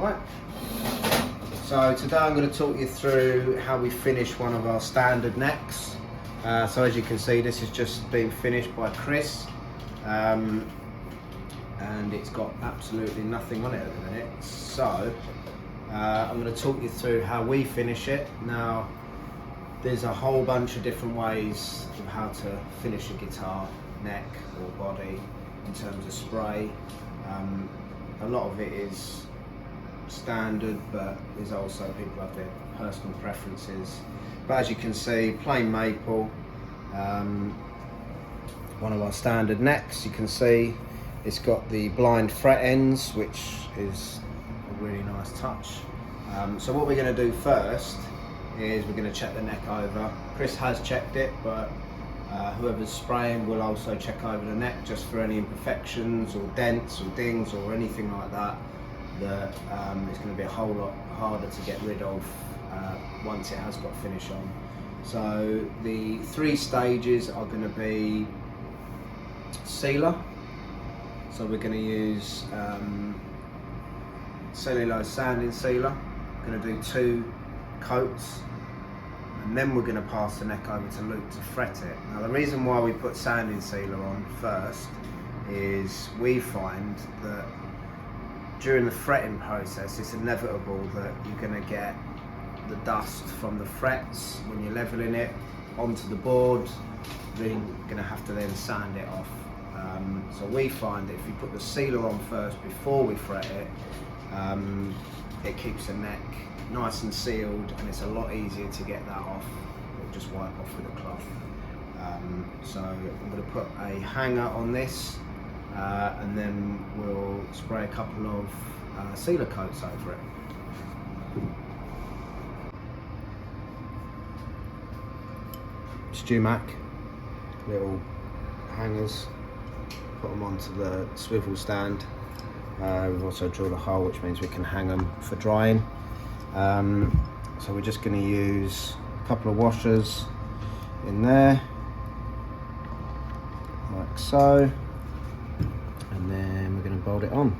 Right. So today I'm going to talk you through how we finish one of our standard necks. So as you can see, this has just been finished by Chris, and it's got absolutely nothing on it at the minute. So I'm going to talk you through how we finish it. Now, there's a whole bunch of different ways of how to finish a guitar neck or body in terms of spray. A lot of it is standard, but there's also people have their personal preferences. But as you can see, plain maple, one of our standard necks. You can see it's got the blind fret ends, which is a really nice touch. So what we're going to do first is we're going to check the neck over. Chris has checked it, but whoever's spraying will also check over the neck just for any imperfections or dents or dings or anything like that that it's going to be a whole lot harder to get rid of once it has got finish on. So the 3 stages are going to be sealer. So we're going to use cellulose sanding sealer. We're going to do 2 coats, and then we're going to pass the neck over to Luke to fret it. Now the reason why we put sanding sealer on first is we find that during the fretting process it's inevitable that you're going to get the dust from the frets when you're leveling it onto the board. Then you're going to have to then sand it off. So we find that if you put the sealer on first before we fret it, it keeps the neck nice and sealed, and it's a lot easier to get that off or just wipe off with a cloth. So I'm going to put a hanger on this, and then we'll spray a couple of sealer coats over it. Stumac little hangers, put them onto the swivel stand. We've also drilled a hole, which means we can hang them for drying. So we're just going to use a couple of washers in there, like so, and then we're going to bolt it on.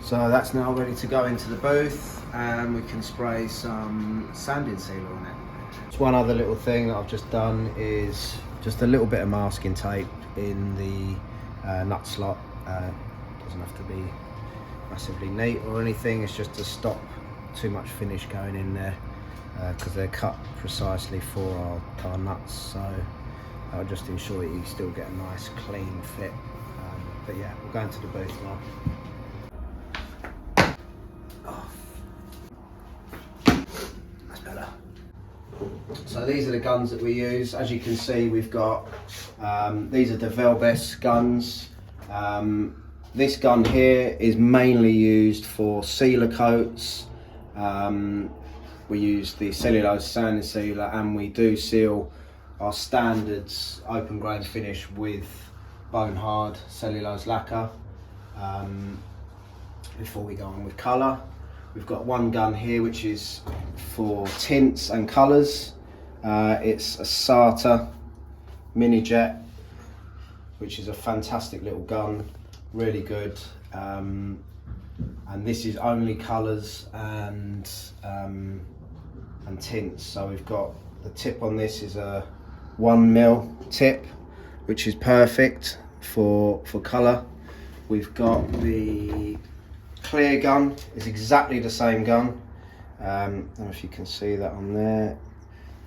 So that's now ready to go into the booth, and we can spray some sanding sealer on it. One other little thing that I've just done is just a little bit of masking tape in the nut slot. Doesn't have to be massively neat or anything, it's just to stop too much finish going in there, because they're cut precisely for our nuts, so I'll just ensure that you still get a nice clean fit. But yeah, we'll go into the booth now. That's better. So these are the guns that we use. As you can see, we've got these are the Velbes guns. This gun here is mainly used for sealer coats. We use the cellulose sanding sealer, and we do seal our standards open grain finish with bone hard cellulose lacquer before we go on with colour. We've got one gun here which is for tints and colours. It's a SATA mini jet, which is a fantastic little gun, really good, and this is only colours and tints. So we've got the tip on this is a 1mm tip, which is perfect for colour. We've got the clear gun, it's exactly the same gun. I don't know if you can see that on there.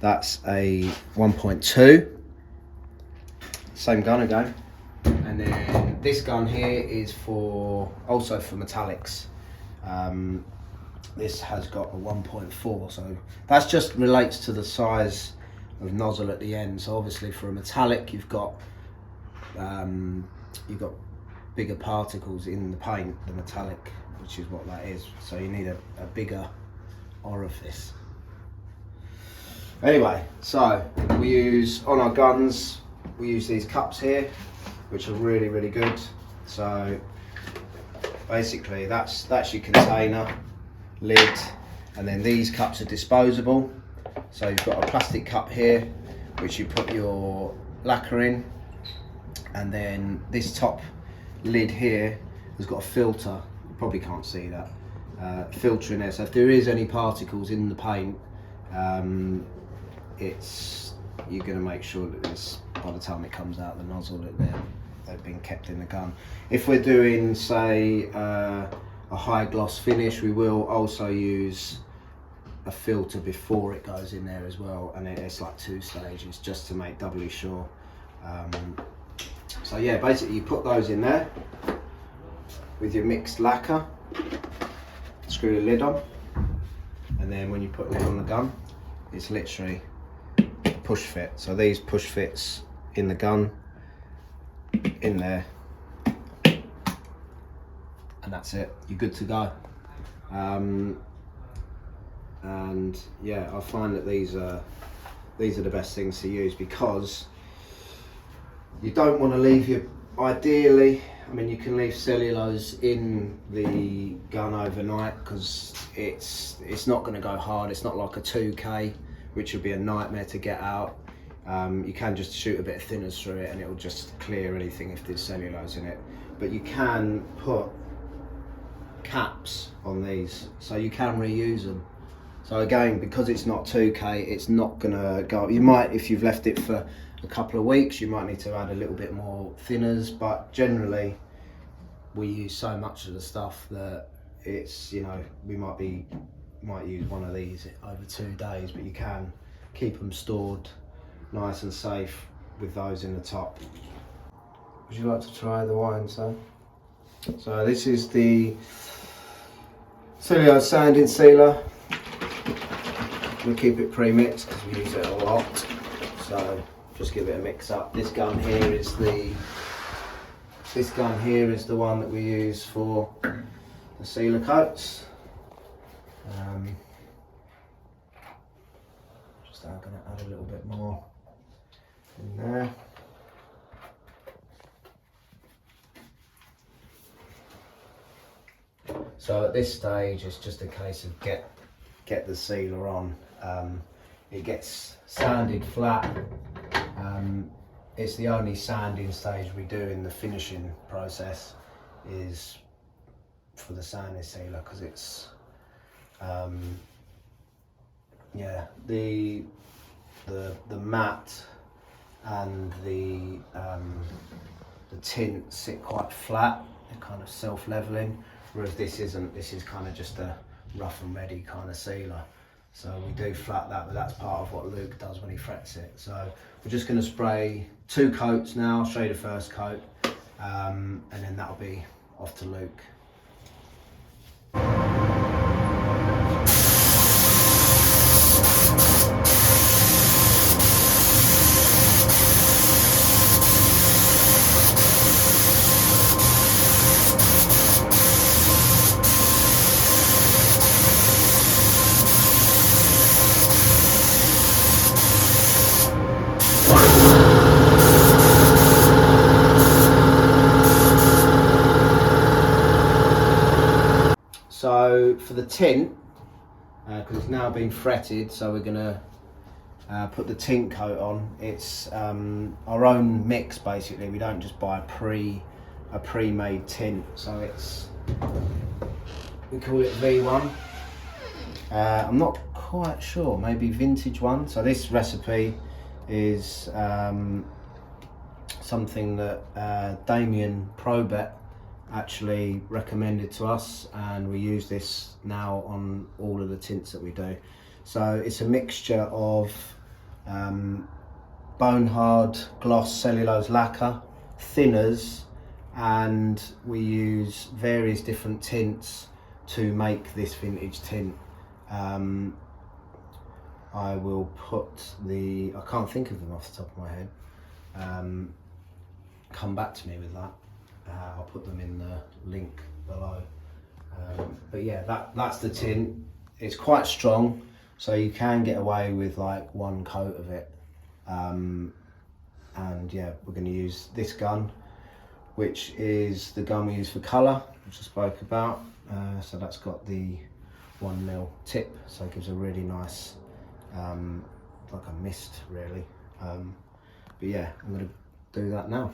That's a 1.2, same gun again. And then this gun here is also for metallics. This has got a 1.4, so that just relates to the size of nozzle at the end. So obviously for a metallic, you've got bigger particles in the paint, the metallic, which is what that is. So you need a bigger orifice. Anyway, so we use on our guns, we use these cups here, which are really, really good. So basically that's your container lid, and then these cups are disposable. So you've got a plastic cup here which you put your lacquer in, and then this top lid here has got a filter. You probably can't see that. Filter in there, so if there is any particles in the paint, you're going to make sure that this, by the time it comes out the nozzle, that they've been kept in the gun. If we're doing, say, a high gloss finish, we will also use a filter before it goes in there as well, and it's like 2 stages just to make doubly sure. So yeah, basically you put those in there with your mixed lacquer, screw the lid on, and then when you put it on the gun, it's literally a push fit. So these push fits in the gun, in there, and that's it. You're good to go. And yeah, I find that these are the best things to use, because you don't want to leave your, ideally, I mean, you can leave cellulose in the gun overnight, because it's not going to go hard. It's not like a 2K, which would be a nightmare to get out. You can just shoot a bit of thinners through it and it will just clear anything if there's cellulose in it. But you can put caps on these, so you can reuse them. So again, because it's not 2K, it's not going to go. You might, if you've left it for a couple of weeks, you might need to add a little bit more thinners, but generally we use so much of the stuff that it's, you know, we might use one of these over 2 days, but you can keep them stored nice and safe with those in the top. Would you like to try the wine, sir? So this is the cellulose sanding sealer. We keep it pre-mixed because we use it a lot, so just give it a mix up. This gun here is the one that we use for the sealer coats. Just I'm going to add a little bit more in there. So at this stage, it's just a case of get the sealer on. It gets sanded flat. It's the only sanding stage we do in the finishing process is for the sanding sealer, because it's yeah, the matte and the tint sit quite flat. They're kind of self-leveling, whereas this isn't. This is kind of just a rough and ready kind of sealer. So we do flat that, but that's part of what Luke does when he frets it. So we're just going to spray 2 coats now. I'll show you the first coat, and then that'll be off to Luke. So for the tint, because it's now been fretted, so we're going to put the tint coat on. It's our own mix basically. We don't just buy a pre-made tint. So we call it V1. I'm not quite sure, maybe vintage one. So this recipe is something that Damien Probet actually recommended to us, and we use this now on all of the tints that we do. So it's a mixture of bone hard gloss cellulose lacquer, thinners, and we use various different tints to make this vintage tint. I will put I can't think of them off the top of my head. Come back to me with that. I'll put them in the link below. But yeah, that's the tint. It's quite strong, so you can get away with like 1 coat of it. And yeah, we're going to use this gun, which is the gun we use for colour, which I spoke about. So that's got the 1mm tip, so it gives a really nice, like a mist really. But yeah, I'm going to do that now.